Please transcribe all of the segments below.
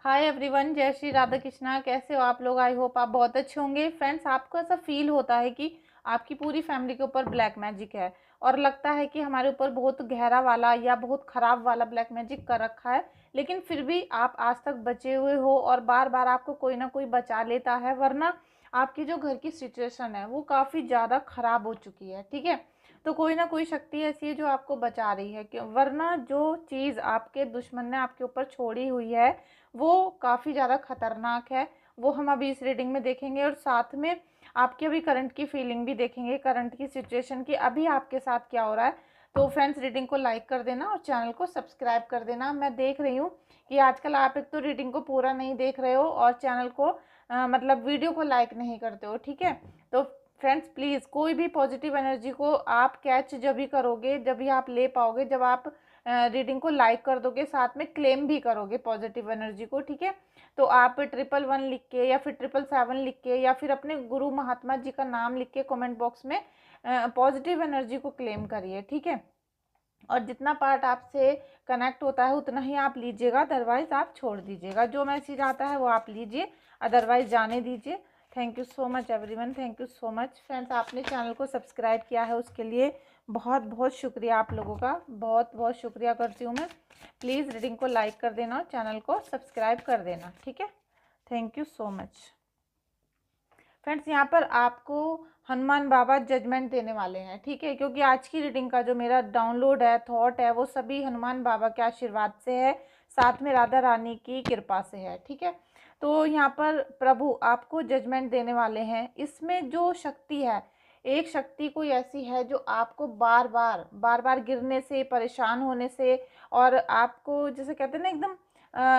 Hi everyone, जय श्री राधा कृष्णा। कैसे हो आप लोग? आई होप आप बहुत अच्छे होंगे। फ्रेंड्स, आपको ऐसा फील होता है कि आपकी पूरी फैमिली के ऊपर ब्लैक मैजिक है और लगता है कि हमारे ऊपर बहुत गहरा वाला या बहुत ख़राब वाला ब्लैक मैजिक कर रखा है, लेकिन फिर भी आप आज तक बचे हुए हो और बार बार आपको कोई ना कोई बचा लेता है, वरना आपकी जो घर की सिचुएशन है वो काफ़ी ज़्यादा ख़राब हो चुकी है। ठीक है, तो कोई ना कोई शक्ति ऐसी है जो आपको बचा रही है, कि वरना जो चीज़ आपके दुश्मन ने आपके ऊपर छोड़ी हुई है वो काफ़ी ज़्यादा खतरनाक है। वो हम अभी इस रीडिंग में देखेंगे और साथ में आपकी अभी करंट की फीलिंग भी देखेंगे, करंट की सिचुएशन की अभी आपके साथ क्या हो रहा है। तो फ्रेंड्स, रीडिंग को लाइक कर देना और चैनल को सब्सक्राइब कर देना। मैं देख रही हूँ कि आजकल आप एक तो रीडिंग को पूरा नहीं देख रहे हो और चैनल को मतलब वीडियो को लाइक नहीं करते हो। ठीक है, तो फ्रेंड्स प्लीज़ कोई भी पॉजिटिव एनर्जी को आप कैच जब भी करोगे, जब भी आप ले पाओगे, जब आप रीडिंग को लाइक कर दोगे, साथ में क्लेम भी करोगे पॉजिटिव एनर्जी को। ठीक है, तो आप 111 लिख के या फिर 777 लिख के या फिर अपने गुरु महात्मा जी का नाम लिख के कमेंट बॉक्स में पॉजिटिव एनर्जी को क्लेम करिए। ठीक है, और जितना पार्ट आपसे कनेक्ट होता है उतना ही आप लीजिएगा, अदरवाइज आप छोड़ दीजिएगा। जो मैसेज आता है वो आप लीजिए, अदरवाइज जाने दीजिए। Thank you so much everyone, thank you so much. Friends, आपने चैनल को सब्सक्राइब किया है उसके लिए बहुत बहुत शुक्रिया आप लोगों का, बहुत बहुत शुक्रिया करती हूँ मैं। प्लीज़ रीडिंग को लाइक कर देना और चैनल को सब्सक्राइब कर देना। ठीक है, thank you so much. Friends, यहाँ पर आपको हनुमान बाबा जजमेंट देने वाले हैं। ठीक है, क्योंकि आज की रीडिंग का जो मेरा डाउनलोड है, थॉट है, वो सभी हनुमान बाबा के आशीर्वाद से है, साथ में राधा रानी की कृपा से है। ठीक है, तो यहाँ पर प्रभु आपको जजमेंट देने वाले हैं। इसमें जो शक्ति है, एक शक्ति कोई ऐसी है जो आपको बार बार गिरने से, परेशान होने से, और आपको जैसे कहते हैं ना एकदम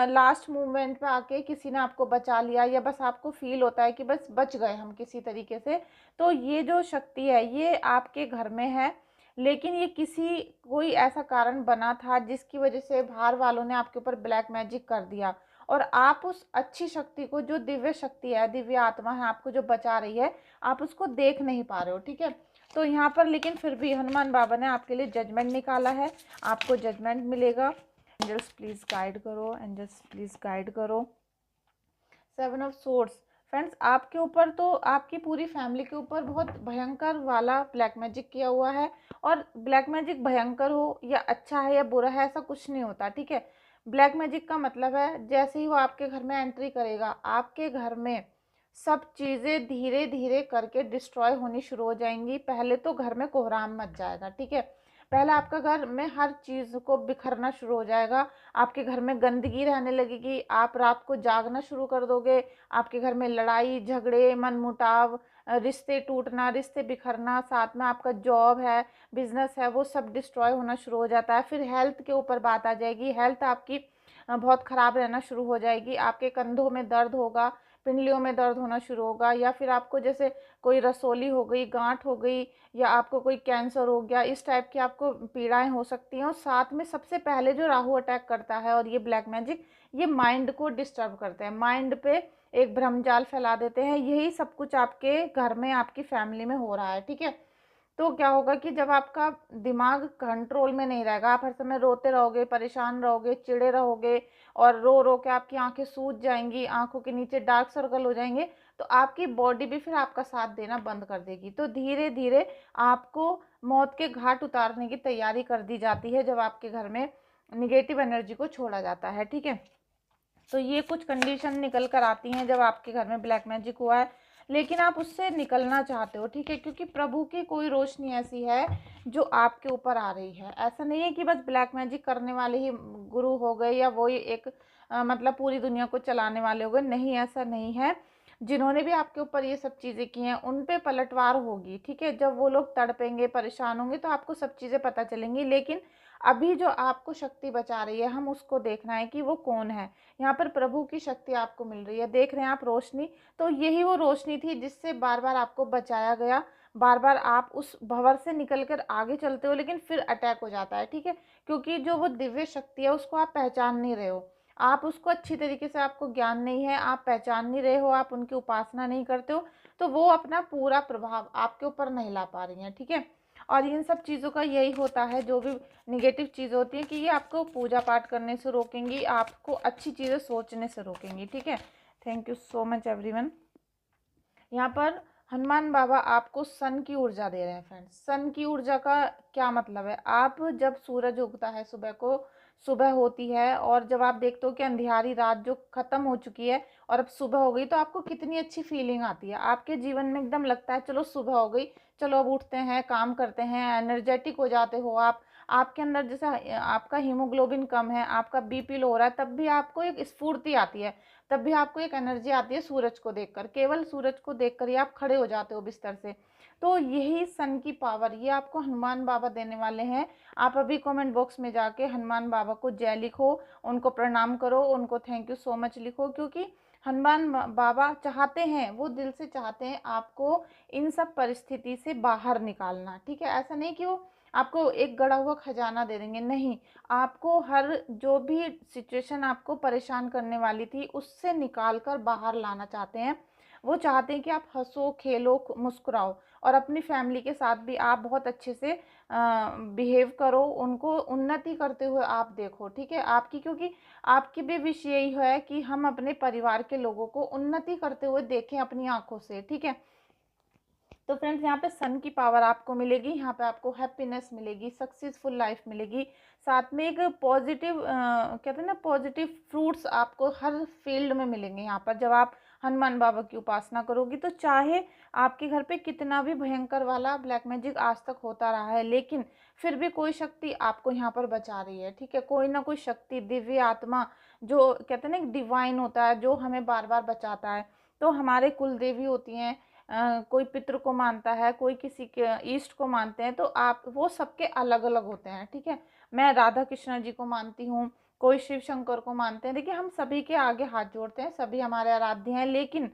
लास्ट मोमेंट पे आके किसी ने आपको बचा लिया, या बस आपको फील होता है कि बस बच गए हम किसी तरीके से। तो ये जो शक्ति है ये आपके घर में है, लेकिन ये किसी कोई ऐसा कारण बना था जिसकी वजह से बाहर वालों ने आपके ऊपर ब्लैक मैजिक कर दिया, और आप उस अच्छी शक्ति को, जो दिव्य शक्ति है, दिव्य आत्मा है आपको जो बचा रही है, आप उसको देख नहीं पा रहे हो। ठीक है, तो यहाँ पर लेकिन फिर भी हनुमान बाबा ने आपके लिए जजमेंट निकाला है, आपको जजमेंट मिलेगा। एंजल्स प्लीज गाइड करो, एंजल्स प्लीज गाइड करो। 7 ऑफ सोर्ड्स। फ्रेंड्स, आपके ऊपर तो आपकी पूरी फैमिली के ऊपर बहुत भयंकर वाला ब्लैक मैजिक किया हुआ है, और ब्लैक मैजिक भयंकर हो या अच्छा है या बुरा है ऐसा कुछ नहीं होता। ठीक है, ब्लैक मैजिक का मतलब है जैसे ही वो आपके घर में एंट्री करेगा, आपके घर में सब चीज़ें धीरे धीरे करके डिस्ट्रॉय होनी शुरू हो जाएंगी। पहले तो घर में कोहराम मच जाएगा। ठीक है, पहले आपका घर में हर चीज़ को बिखरना शुरू हो जाएगा, आपके घर में गंदगी रहने लगेगी, आप रात को जागना शुरू कर दोगे, आपके घर में लड़ाई झगड़े, मनमुटाव, रिश्ते टूटना, रिश्ते बिखरना, साथ में आपका जॉब है, बिजनेस है, वो सब डिस्ट्रॉय होना शुरू हो जाता है। फिर हेल्थ के ऊपर बात आ जाएगी, हेल्थ आपकी बहुत ख़राब रहना शुरू हो जाएगी, आपके कंधों में दर्द होगा, पिंडलियों में दर्द होना शुरू होगा, या फिर आपको जैसे कोई रसोली हो गई, गांठ हो गई, या आपको कोई कैंसर हो गया, इस टाइप की आपको पीड़ाएं हो सकती हैं। और साथ में सबसे पहले जो राहु अटैक करता है और ये ब्लैक मैजिक, ये माइंड को डिस्टर्ब करते हैं, माइंड पे एक भ्रमजाल फैला देते हैं। यही सब कुछ आपके घर में, आपकी फैमिली में हो रहा है। ठीक है, तो क्या होगा कि जब आपका दिमाग कंट्रोल में नहीं रहेगा, आप हर समय रोते रहोगे, परेशान रहोगे, चिड़े रहोगे, और रो रो के आपकी आंखें सूज जाएंगी, आंखों के नीचे डार्क सर्कल हो जाएंगे, तो आपकी बॉडी भी फिर आपका साथ देना बंद कर देगी। तो धीरे धीरे आपको मौत के घाट उतारने की तैयारी कर दी जाती है जब आपके घर में निगेटिव एनर्जी को छोड़ा जाता है। ठीक है, तो ये कुछ कंडीशन निकल कर आती हैं जब आपके घर में ब्लैक मैजिक हुआ है, लेकिन आप उससे निकलना चाहते हो। ठीक है, क्योंकि प्रभु की कोई रोशनी ऐसी है जो आपके ऊपर आ रही है। ऐसा नहीं है कि बस ब्लैक मैजिक करने वाले ही गुरु हो गए, या वो ही एक मतलब पूरी दुनिया को चलाने वाले हो गए। नहीं, ऐसा नहीं है। जिन्होंने भी आपके ऊपर ये सब चीज़ें की हैं उन पे पलटवार होगी। ठीक है, जब वो लोग तड़पेंगे, परेशान होंगे, तो आपको सब चीज़ें पता चलेंगी। लेकिन अभी जो आपको शक्ति बचा रही है, हम उसको देखना है कि वो कौन है। यहाँ पर प्रभु की शक्ति आपको मिल रही है, देख रहे हैं आप रोशनी, तो यही वो रोशनी थी जिससे बार बार आपको बचाया गया। बार बार आप उस भंवर से निकल कर आगे चलते हो, लेकिन फिर अटैक हो जाता है। ठीक है, क्योंकि जो वो दिव्य शक्ति है उसको आप पहचान नहीं रहे हो, आप उसको अच्छी तरीके से, आपको ज्ञान नहीं है, आप पहचान नहीं रहे हो, आप उनकी उपासना नहीं करते हो, तो वो अपना पूरा प्रभाव आपके ऊपर नहीं ला पा रही हैं। ठीक है, और इन सब चीज़ों का यही होता है, जो भी निगेटिव चीज़ होती है कि ये आपको पूजा पाठ करने से रोकेंगी, आपको अच्छी चीज़ें सोचने से रोकेंगी। ठीक है, thank you so much everyone. यहाँ पर हनुमान बाबा आपको सन की ऊर्जा दे रहे हैं फ्रेंड्स। सन की ऊर्जा का क्या मतलब है, आप जब सूरज उगता है सुबह को, सुबह होती है और जब आप देखते हो कि अंधियारी रात जो खत्म हो चुकी है और अब सुबह हो गई, तो आपको कितनी अच्छी फीलिंग आती है, आपके जीवन में एकदम लगता है चलो सुबह हो गई, चलो अब उठते हैं, काम करते हैं, एनर्जेटिक हो जाते हो आप। आपके अंदर जैसे आपका हीमोग्लोबिन कम है, आपका बीपी लो हो रहा है, तब भी आपको एक स्फूर्ति आती है, तब भी आपको एक एनर्जी आती है सूरज को देखकर, केवल सूरज को देखकर ही आप खड़े हो जाते हो बिस्तर से। तो यही सन की पावर, ये आपको हनुमान बाबा देने वाले हैं। आप अभी कमेंट बॉक्स में जाके हनुमान बाबा को जय लिखो, उनको प्रणाम करो, उनको थैंक यू सो मच लिखो, क्योंकि हनुमान बाबा चाहते हैं, वो दिल से चाहते हैं आपको इन सब परिस्थिति से बाहर निकालना। ठीक है, ऐसा नहीं कि वो आपको एक गड़ा हुआ खजाना दे देंगे, नहीं, आपको हर जो भी सिचुएशन आपको परेशान करने वाली थी उससे निकाल कर बाहर लाना चाहते हैं। वो चाहते हैं कि आप हंसो, खेलो, मुस्कुराओ, और अपनी फैमिली के साथ भी आप बहुत अच्छे से बिहेव करो, उनको उन्नति करते हुए आप देखो। ठीक है, आपकी, क्योंकि आपकी भी विश यही है कि हम अपने परिवार के लोगों को उन्नति करते हुए देखें अपनी आंखों से। ठीक है, तो फ्रेंड्स यहाँ पे सन की पावर आपको मिलेगी, यहाँ पे आपको हैप्पीनेस मिलेगी, सक्सेसफुल लाइफ मिलेगी, साथ में एक पॉजिटिव कहते हैं ना, पॉजिटिव फ्रूट्स आपको हर फील्ड में मिलेंगे। यहाँ पर जब आप हनुमान बाबा की उपासना करोगी, तो चाहे आपके घर पे कितना भी भयंकर वाला ब्लैक मैजिक आज तक होता रहा है, लेकिन फिर भी कोई शक्ति आपको यहाँ पर बचा रही है। ठीक है, कोई ना कोई शक्ति, दिव्य आत्मा, जो कहते हैं ना डिवाइन होता है, जो हमें बार बार बचाता है। तो हमारे कुल देवी होती हैं, कोई पितृ को मानता है, कोई किसी के ईष्ट को मानते हैं, तो आप वो सबके अलग अलग होते हैं। ठीक है, मैं राधा कृष्ण जी को मानती हूँ, कोई शिव शंकर को मानते हैं। देखिए, हम सभी के आगे हाथ जोड़ते हैं, सभी हमारे आराध्य हैं, लेकिन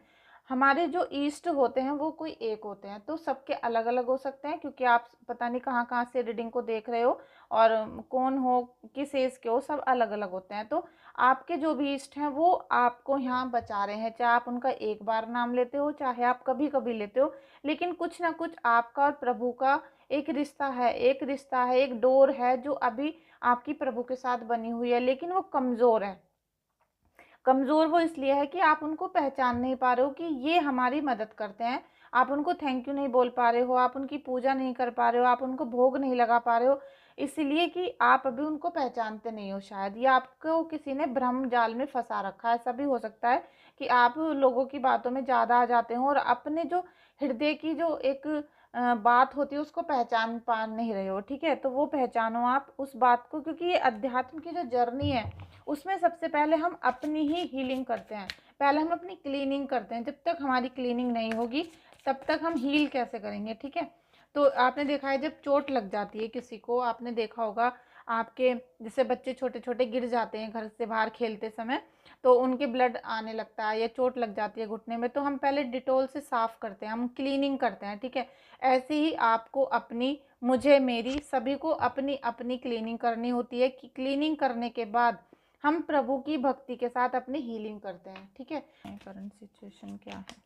हमारे जो ईष्ट होते हैं वो कोई एक होते हैं। तो सबके अलग अलग हो सकते हैं, क्योंकि आप पता नहीं कहाँ कहाँ से रीडिंग को देख रहे हो और कौन हो, किस एज के हो, सब अलग अलग होते हैं। तो आपके जो भी इष्ट हैं वो आपको यहाँ बचा रहे हैं, चाहे आप उनका एक बार नाम लेते हो, चाहे आप कभी कभी लेते हो, लेकिन कुछ ना कुछ आपका और प्रभु का एक रिश्ता है, एक रिश्ता है, एक डोर है जो अभी आपकी प्रभु के साथ बनी हुई है, लेकिन वो कमज़ोर है। कमज़ोर वो इसलिए है कि आप उनको पहचान नहीं पा रहे हो कि ये हमारी मदद करते हैं, आप उनको थैंक यू नहीं बोल पा रहे हो, आप उनकी पूजा नहीं कर पा रहे हो, आप उनको भोग नहीं लगा पा रहे हो, इसलिए कि आप अभी उनको पहचानते नहीं हो शायद, या आपको किसी ने भ्रम जाल में फंसा रखा है। ऐसा भी हो सकता है कि आप लोगों की बातों में ज़्यादा आ जाते हो और अपने जो हृदय की जो एक बात होती है उसको पहचान पा नहीं रहे हो। ठीक है, तो वो पहचानो आप उस बात को, क्योंकि ये अध्यात्म की जो जर्नी है उसमें सबसे पहले हम अपनी ही हीलिंग करते हैं, पहले हम अपनी क्लीनिंग करते हैं। जब तक हमारी क्लीनिंग नहीं होगी तब तक हम हील कैसे करेंगे। ठीक है, तो आपने देखा है जब चोट लग जाती है किसी को, आपने देखा होगा आपके जैसे बच्चे छोटे छोटे गिर जाते हैं घर से बाहर खेलते समय, तो उनके ब्लड आने लगता है या चोट लग जाती है घुटने में, तो हम पहले डिटोल से साफ़ करते हैं, हम क्लीनिंग करते हैं। ठीक है, ऐसे ही आपको अपनी, मुझे, मेरी, सभी को अपनी अपनी क्लीनिंग करनी होती है, कि क्लीनिंग करने के बाद हम प्रभु की भक्ति के साथ अपनी हीलिंग करते हैं। ठीक है, करंट सिचुएशन क्या है,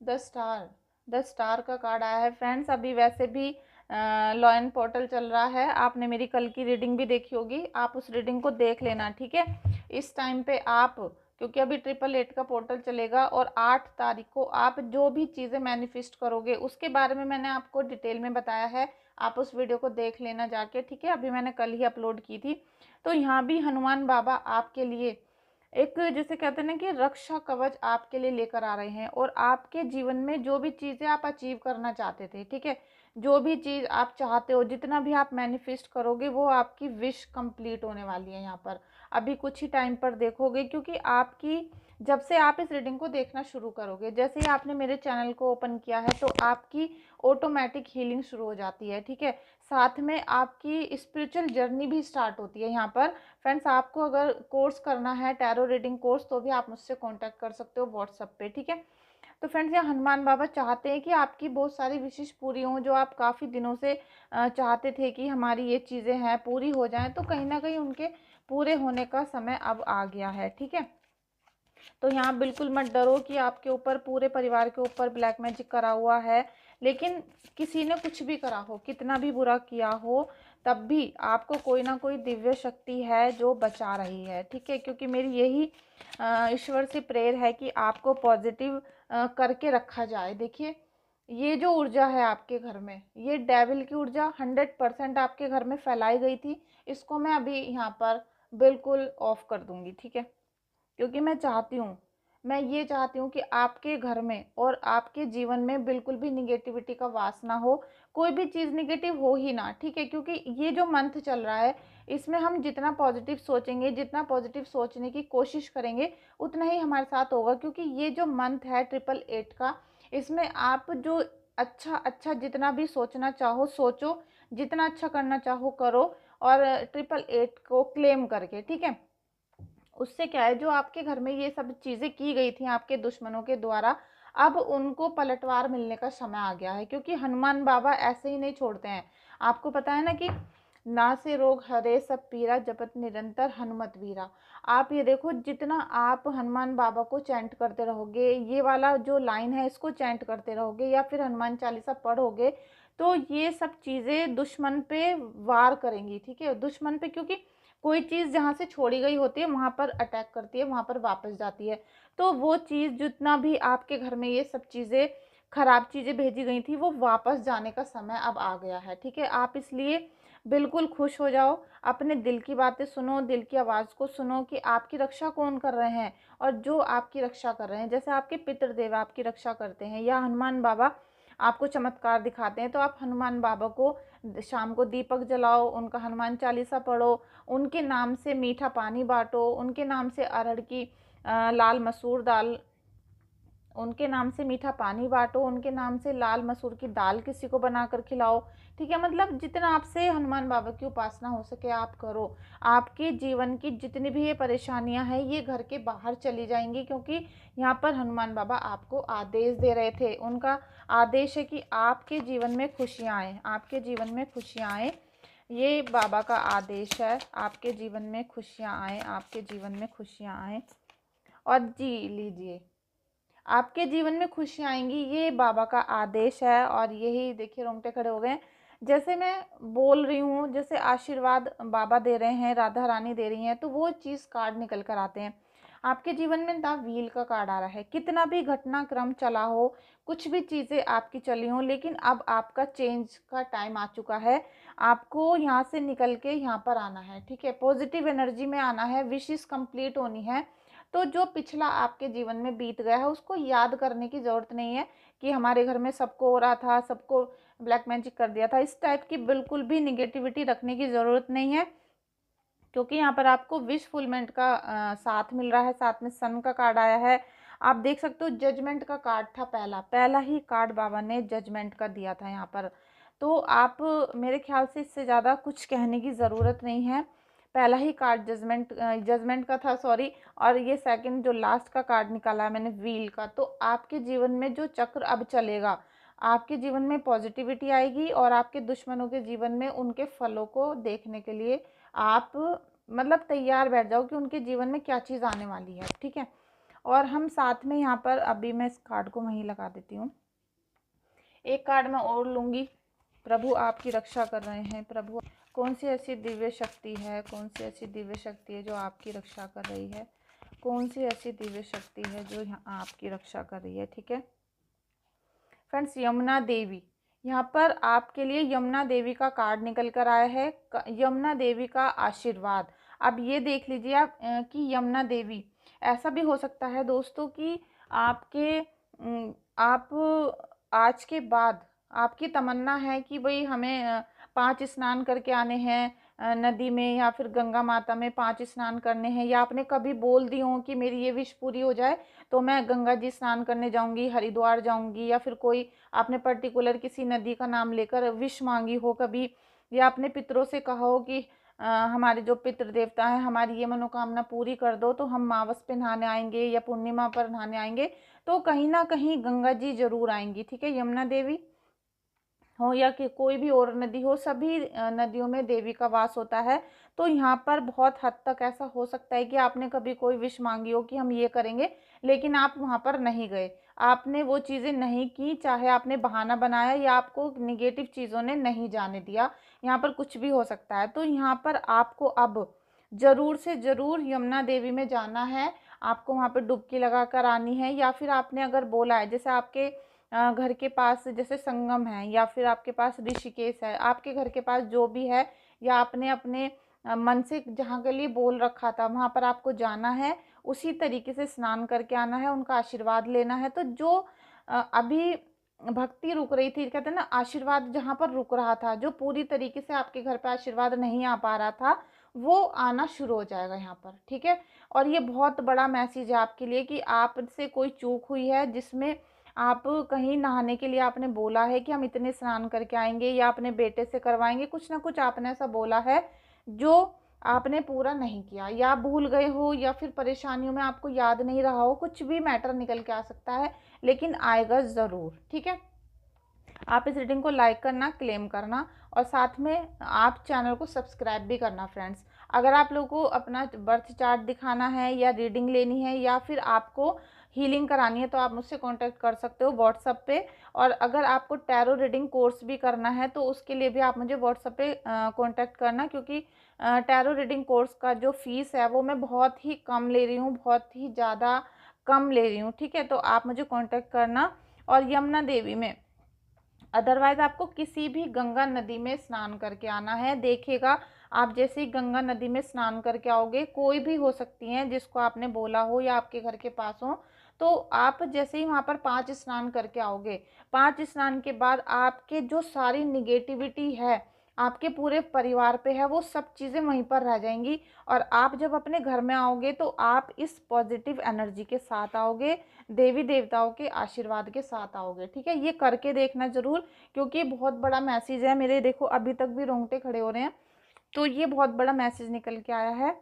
द स्टार का कार्ड आया है फ्रेंड्स। अभी वैसे भी लॉ एंड पोर्टल चल रहा है, आपने मेरी कल की रीडिंग भी देखी होगी, आप उस रीडिंग को देख लेना। ठीक है, इस टाइम पे आप, क्योंकि अभी 888 का पोर्टल चलेगा और 8 तारीख को आप जो भी चीज़ें मैनिफेस्ट करोगे उसके बारे में मैंने आपको डिटेल में बताया है, आप उस वीडियो को देख लेना जाके। ठीक है, अभी मैंने कल ही अपलोड की थी। तो यहाँ भी हनुमान बाबा आपके लिए एक, जैसे कहते हैं ना कि रक्षा कवच आपके लिए लेकर आ रहे हैं, और आपके जीवन में जो भी चीज़ें आप अचीव करना चाहते थे, ठीक है, जो भी चीज़ आप चाहते हो, जितना भी आप मैनिफेस्ट करोगे वो आपकी विश कंप्लीट होने वाली है यहाँ पर अभी कुछ ही टाइम पर देखोगे। क्योंकि आपकी, जब से आप इस रीडिंग को देखना शुरू करोगे, जैसे ही आपने मेरे चैनल को ओपन किया है, तो आपकी ऑटोमेटिक हीलिंग शुरू हो जाती है। ठीक है, साथ में आपकी स्पिरिचुअल जर्नी भी स्टार्ट होती है यहाँ पर। फ्रेंड्स, आपको अगर कोर्स करना है, टैरो रीडिंग कोर्स, तो भी आप मुझसे कांटेक्ट कर सकते हो व्हाट्सएप पे। ठीक है, तो फ्रेंड्स, यहाँ हनुमान बाबा चाहते हैं कि आपकी बहुत सारी विशेष पूरी हों, जो आप काफ़ी दिनों से चाहते थे कि हमारी ये चीज़ें हैं पूरी हो जाएं, तो कहीं ना कहीं उनके पूरे होने का समय अब आ गया है। ठीक है, तो यहाँ बिल्कुल मत डरो कि आपके ऊपर, पूरे परिवार के ऊपर ब्लैक मैजिक करा हुआ है, लेकिन किसी ने कुछ भी करा हो, कितना भी बुरा किया हो, तब भी आपको कोई ना कोई दिव्य शक्ति है जो बचा रही है, ठीक है। क्योंकि मेरी यही ईश्वर से प्रेयर है कि आपको पॉजिटिव करके रखा जाए। देखिए, ये जो ऊर्जा है आपके घर में, ये डेविल की ऊर्जा 100% आपके घर में फैलाई गई थी। इसको मैं अभी यहाँ पर बिल्कुल ऑफ कर दूंगी, ठीक है। क्योंकि मैं ये चाहती हूँ कि आपके घर में और आपके जीवन में बिल्कुल भी निगेटिविटी का वास ना हो, कोई भी चीज़ निगेटिव हो ही ना, ठीक है। क्योंकि ये जो मंथ चल रहा है, इसमें हम जितना पॉजिटिव सोचेंगे, जितना पॉजिटिव सोचने की कोशिश करेंगे, उतना ही हमारे साथ होगा। क्योंकि ये जो मंथ है 888 का, इसमें आप जो अच्छा अच्छा जितना भी सोचना चाहो सोचो, जितना अच्छा करना चाहो करो, और 888 को क्लेम करके, ठीक है। उससे क्या है, जो आपके घर में ये सब चीज़ें की गई थी आपके दुश्मनों के द्वारा, अब उनको पलटवार मिलने का समय आ गया है। क्योंकि हनुमान बाबा ऐसे ही नहीं छोड़ते हैं। आपको पता है ना कि ना से रोग हरे सब पीरा, जपत निरंतर हनुमत वीरा। आप ये देखो, जितना आप हनुमान बाबा को चैंट करते रहोगे, ये वाला जो लाइन है इसको चैंट करते रहोगे, या फिर हनुमान चालीसा पढ़ोगे, तो ये सब चीज़ें दुश्मन पे वार करेंगी, ठीक है। दुश्मन पे, क्योंकि कोई चीज़ जहाँ से छोड़ी गई होती है वहाँ पर अटैक करती है, वहाँ पर वापस जाती है। तो वो चीज़, जितना भी आपके घर में ये सब चीज़ें, खराब चीज़ें भेजी गई थी, वो वापस जाने का समय अब आ गया है, ठीक है। आप इसलिए बिल्कुल खुश हो जाओ, अपने दिल की बातें सुनो, दिल की आवाज़ को सुनो कि आपकी रक्षा कौन कर रहे हैं, और जो आपकी रक्षा कर रहे हैं, जैसे आपके पितृदेव आपकी रक्षा करते हैं, या हनुमान बाबा आपको चमत्कार दिखाते हैं, तो आप हनुमान बाबा को शाम को दीपक जलाओ, उनका हनुमान चालीसा पढ़ो, उनके नाम से मीठा पानी बांटो, उनके नाम से अरहर की लाल मसूर दाल, उनके नाम से मीठा पानी बांटो, उनके नाम से लाल मसूर की दाल किसी को बनाकर खिलाओ, ठीक है। मतलब जितना आपसे हनुमान बाबा की उपासना हो सके आप करो। आपके जीवन की जितनी भी ये परेशानियां हैं, ये घर के बाहर चली जाएंगी। क्योंकि यहाँ पर हनुमान बाबा आपको आदेश दे रहे थे, उनका आदेश है कि आपके जीवन में खुशियाँ आए, आपके जीवन में खुशियाँ आए। ये बाबा का आदेश है, आपके जीवन में खुशियाँ आए, आपके जीवन में खुशियाँ आए। और जी लीजिए, आपके जीवन में खुशियाँ आएंगी, ये बाबा का आदेश है। और यही देखिए, रोंगटे खड़े हो गए। जैसे मैं बोल रही हूँ, जैसे आशीर्वाद बाबा दे रहे हैं, राधा रानी दे रही हैं, तो वो चीज़ कार्ड निकल कर आते हैं। आपके जीवन में द व्हील का कार्ड आ रहा है। कितना भी घटनाक्रम चला हो, कुछ भी चीज़ें आपकी चली हों, लेकिन अब आपका चेंज का टाइम आ चुका है। आपको यहाँ से निकल के यहाँ पर आना है, ठीक है। पॉजिटिव एनर्जी में आना है, विशेष कंप्लीट होनी है। तो जो पिछला आपके जीवन में बीत गया है, उसको याद करने की ज़रूरत नहीं है कि हमारे घर में सबको हो रहा था, सबको ब्लैक मैजिक कर दिया था। इस टाइप की बिल्कुल भी निगेटिविटी रखने की ज़रूरत नहीं है। क्योंकि यहाँ पर आपको विश फुलमेंट का साथ मिल रहा है, साथ में सन का कार्ड आया है। आप देख सकते हो, जजमेंट का कार्ड था, पहला पहला ही कार्ड बाबा ने जजमेंट का दिया था यहाँ पर। तो आप, मेरे ख्याल से इससे ज़्यादा कुछ कहने की ज़रूरत नहीं है। पहला ही कार्ड जजमेंट का था, सॉरी। और ये सेकंड जो लास्ट का कार्ड निकाला है मैंने, व्हील का। तो आपके जीवन में जो चक्र अब चलेगा, आपके जीवन में पॉजिटिविटी आएगी, और आपके दुश्मनों के जीवन में उनके फलों को देखने के लिए आप मतलब तैयार बैठ जाओ कि उनके जीवन में क्या चीज़ आने वाली है, ठीक है। और हम साथ में यहाँ पर, अभी मैं इस कार्ड को वहीं लगा देती हूँ, एक कार्ड मैं और लूँगी। प्रभु आपकी रक्षा कर रहे हैं। प्रभु, कौन सी ऐसी दिव्य शक्ति है, कौन सी ऐसी दिव्य शक्ति है जो आपकी रक्षा कर रही है, कौन सी ऐसी दिव्य शक्ति है जो यहाँ आपकी रक्षा कर रही है, ठीक है। फ्रेंड्स, यमुना देवी, यहाँ पर आपके लिए यमुना देवी का कार्ड निकल कर आया है, यमुना देवी का आशीर्वाद। अब ये देख लीजिए आप कि यमुना देवी, ऐसा भी हो सकता है दोस्तों कि आपके आप आज के बाद आपकी तमन्ना है कि भाई हमें 5 स्नान करके आने हैं नदी में, या फिर गंगा माता में 5 स्नान करने हैं, या आपने कभी बोल दी हो कि मेरी ये विश पूरी हो जाए तो मैं गंगा जी स्नान करने जाऊंगी, हरिद्वार जाऊंगी, या फिर कोई आपने पर्टिकुलर किसी नदी का नाम लेकर विश मांगी हो कभी, या अपने पितरों से कहा हो कि हमारे जो पितृ देवता हैं, हमारी ये मनोकामना पूरी कर दो, तो हम मावस पे नहाने आएंगे या पूर्णिमा पर नहाने आएंगे। तो कहीं ना कहीं गंगा जी जरूर आएंगी, ठीक है। यमुना देवी हो या कि कोई भी और नदी हो, सभी नदियों में देवी का वास होता है। तो यहाँ पर बहुत हद तक ऐसा हो सकता है कि आपने कभी कोई विश मांगी हो कि हम ये करेंगे, लेकिन आप वहाँ पर नहीं गए। आपने वो चीज़ें नहीं की, चाहे आपने बहाना बनाया या आपको नेगेटिव चीज़ों ने नहीं जाने दिया, यहाँ पर कुछ भी हो सकता है। तो यहाँ पर आपको अब ज़रूर से ज़रूर यमुना देवी में जाना है, आपको वहाँ पे डुबकी लगा कर आनी है, या फिर आपने अगर बोला है जैसे आपके घर के पास जैसे संगम है या फिर आपके पास ऋषिकेश है, आपके घर के पास जो भी है, या आपने अपने मन से जहाँ के लिए बोल रखा था वहाँ पर आपको जाना है, उसी तरीके से स्नान करके आना है, उनका आशीर्वाद लेना है। तो जो अभी भक्ति रुक रही थी, कहते हैं ना आशीर्वाद जहाँ पर रुक रहा था, जो पूरी तरीके से आपके घर पे आशीर्वाद नहीं आ पा रहा था, वो आना शुरू हो जाएगा यहाँ पर, ठीक है। और ये बहुत बड़ा मैसेज है आपके लिए कि आपसे कोई चूक हुई है, जिसमें आप कहीं नहाने के लिए आपने बोला है कि हम इतने स्नान करके आएंगे या अपने बेटे से करवाएंगे, कुछ ना कुछ आपने ऐसा बोला है जो आपने पूरा नहीं किया, या भूल गए हो, या फिर परेशानियों में आपको याद नहीं रहा हो, कुछ भी मैटर निकल के आ सकता है, लेकिन आएगा ज़रूर, ठीक है। आप इस रीडिंग को लाइक करना, क्लेम करना, और साथ में आप चैनल को सब्सक्राइब भी करना फ्रेंड्स। अगर आप लोगों को अपना बर्थ चार्ट दिखाना है या रीडिंग लेनी है या फिर आपको हीलिंग करानी है तो आप मुझसे कांटेक्ट कर सकते हो व्हाट्सएप पे। और अगर आपको टैरो रीडिंग कोर्स भी करना है तो उसके लिए भी आप मुझे व्हाट्सएप पे कांटेक्ट करना, क्योंकि टैरो रीडिंग कोर्स का जो फीस है वो मैं बहुत ही कम ले रही हूँ, बहुत ही ज़्यादा कम ले रही हूँ, ठीक है। तो आप मुझे कॉन्टेक्ट करना। और यमुना देवी में अदरवाइज आपको किसी भी गंगा नदी में स्नान करके आना है। देखिएगा, आप जैसे ही गंगा नदी में स्नान करके आओगे, कोई भी हो सकती हैं जिसको आपने बोला हो या आपके घर के पास हो, तो आप जैसे ही वहाँ पर 5 स्नान करके आओगे, 5 स्नान के बाद आपके जो सारी निगेटिविटी है आपके पूरे परिवार पे है, वो सब चीज़ें वहीं पर रह जाएंगी। और आप जब अपने घर में आओगे तो आप इस पॉजिटिव एनर्जी के साथ आओगे, देवी देवताओं के आशीर्वाद के साथ आओगे, ठीक है। ये करके देखना ज़रूर, क्योंकि बहुत बड़ा मैसेज है। मेरे देखो अभी तक भी रोंगटे खड़े हो रहे हैं, तो ये बहुत बड़ा मैसेज निकल के आया है।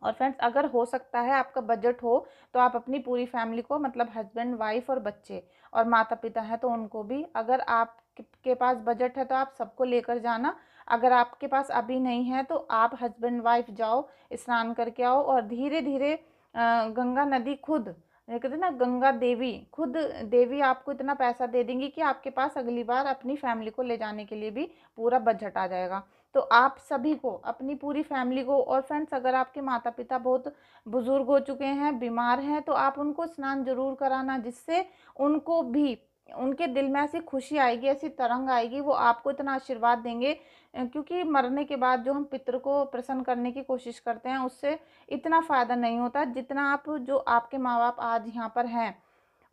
और फ्रेंड्स, अगर हो सकता है आपका बजट हो तो आप अपनी पूरी फैमिली को, मतलब हस्बैंड, वाइफ और बच्चे और माता पिता हैं तो उनको भी, अगर आपके पास बजट है तो आप सबको लेकर जाना। अगर आपके पास अभी नहीं है तो आप हस्बैंड वाइफ जाओ, स्नान करके आओ, और धीरे धीरे गंगा नदी खुद, कहते हैं ना गंगा देवी खुद, देवी आपको इतना पैसा दे देंगी कि आपके पास अगली बार अपनी फैमिली को ले जाने के लिए भी पूरा बजट आ जाएगा। तो आप सभी को, अपनी पूरी फैमिली को, और फ्रेंड्स अगर आपके माता पिता बहुत बुजुर्ग हो चुके हैं, बीमार हैं, तो आप उनको स्नान जरूर कराना, जिससे उनको भी, उनके दिल में ऐसी खुशी आएगी, ऐसी तरंग आएगी, वो आपको इतना आशीर्वाद देंगे। क्योंकि मरने के बाद जो हम पितृ को प्रसन्न करने की कोशिश करते हैं उससे इतना फ़ायदा नहीं होता जितना आप, जो आपके माँ बाप आज यहाँ पर हैं,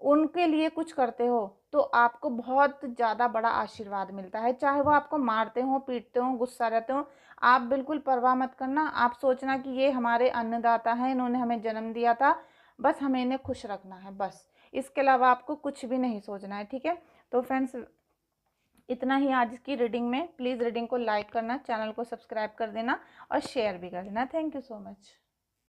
उनके लिए कुछ करते हो तो आपको बहुत ज़्यादा बड़ा आशीर्वाद मिलता है। चाहे वो आपको मारते हो, पीटते हो, गुस्सा रहते हो, आप बिल्कुल परवाह मत करना। आप सोचना कि ये हमारे अन्नदाता हैं, इन्होंने हमें जन्म दिया था, बस हमें इन्हें खुश रखना है, बस। इसके अलावा आपको कुछ भी नहीं सोचना है, ठीक है। तो फ्रेंड्स, इतना ही आज की रीडिंग में। प्लीज़ रीडिंग को लाइक करना, चैनल को सब्सक्राइब कर देना और शेयर भी कर देना। Thank you so much.